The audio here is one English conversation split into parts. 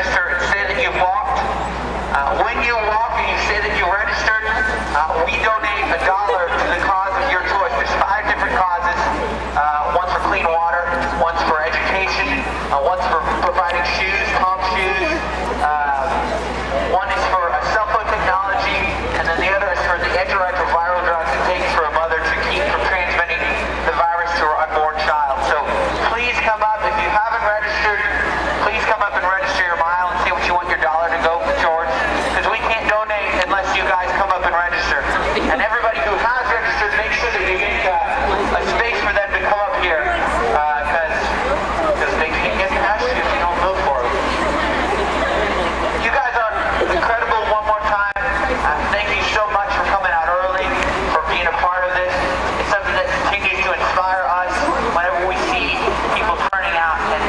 register and say that you walked. When you walk and you say that you registered, we donate $1 to the cause of your choice. There's 5 different causes. One's for clean water, one's for education, one's for providing shoes, pump shoes, one is for cell phone technology, and then the other is for the antiretroviral drugs it takes for a mother to keep from transmitting the virus to her unborn child. So please come up. If you haven't registered, please come up and register your mile and say what you want your dollar to go towards, because we can't donate unless you guys come up and register. And everybody who has registered, make sure that you make a space for them to come up here, because they can't get past you if you don't vote for them. You guys are incredible. One more time, thank you so much for coming out early, for being a part of this. It's something that continues to inspire us whenever we see people turning out and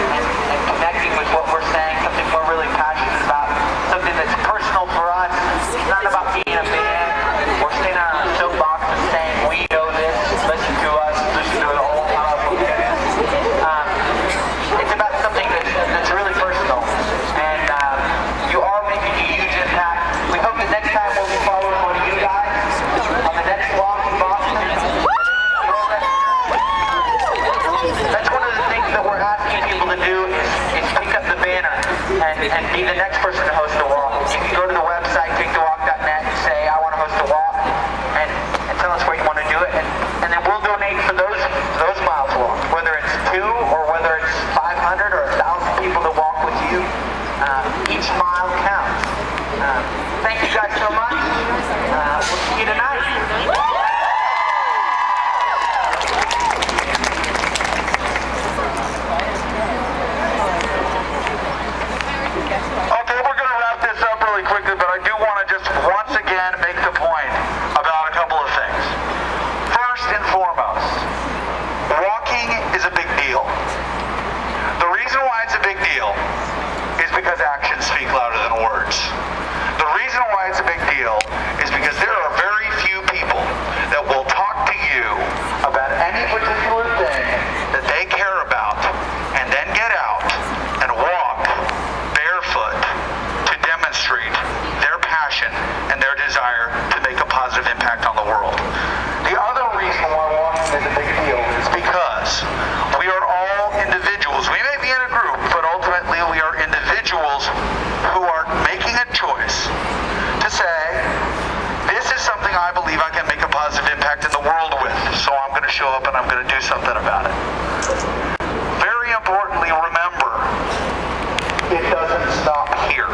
connecting with what we're saying, something we're really passionate about, something that's personal for us. It's not about being a band or staying on our soapbox and saying we know this, listen to us, listen to the whole powerful band. It's about something that's really personal, and you are making a huge impact. We hope that next time we'll be following one of you guys on the next walk in Boston. That's one of the things that we're asking people to do is pick up the banner and be the next person to host a walk. You can go to the website, takethewalk.net, and say, I want to host a walk, and tell us where you want to do it, and then we'll donate for those miles walked, whether it's 2 or whether it's 500 or 1,000 people that walk with you. Each mile counts. Thank you guys so much. We'll see you tonight. Okay, we're going to wrap this up really quickly, but I do want to just once again make the point about a couple of things. First and foremost, walking is a big deal. The reason why it's a big deal is because actions speak louder than words. The reason why it's a big deal is because there are very few people that will talk to you about any particular thing that they care about and then get out and walk barefoot to demonstrate their passion and their desire to make a positive impact on the world. The other reason why walking is a big deal is because we are all individuals. We may be in a group, but ultimately we are individuals who are making a choice to say, this is something I believe I can make a positive impact in the world with, so I'm going to show up and I'm going to do something about it. Very importantly, remember, it doesn't stop here.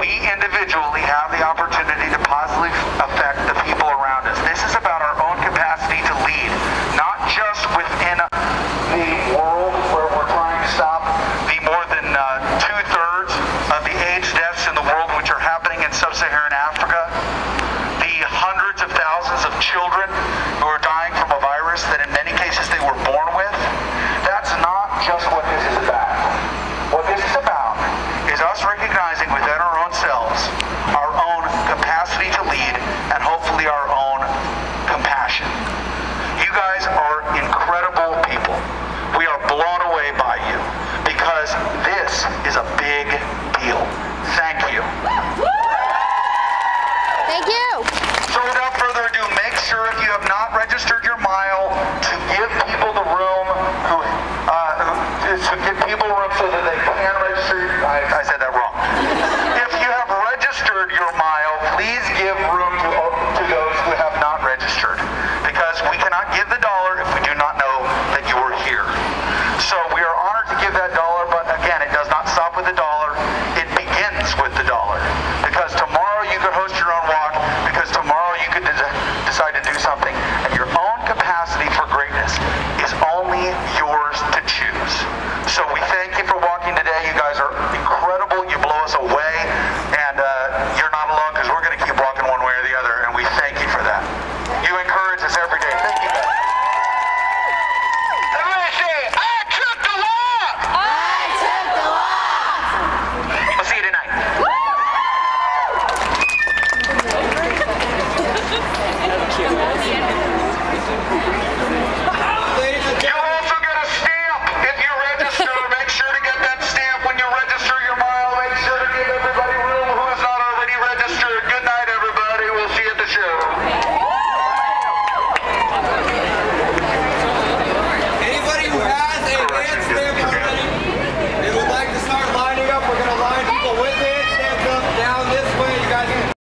We individually have the opportunity to positively affect the people around us. This is about our own capacity to lead, not just within the world where we're trying to stop the more than 2/3 of the AIDS deaths in the world, which are happening in sub-Saharan Africa, the hundreds of thousands of children who are dying from a virus that in many cases they were born with. That's not just what this is about. What this is about is us recognizing within our own selves our own capacity to lead and hopefully our own compassion. You guys are incredible people. We are blown away by you because this is a big deal. Thank you. Thank you. So without further ado, make sure if you have not registered your mile to give people the room so that they can register. I said that wrong. If you have registered your mile, please give room to those who have not registered, because we cannot give the dollar if we do not know that you are here. So we are honored to give that dollar, but again, it does not stop with the dollar.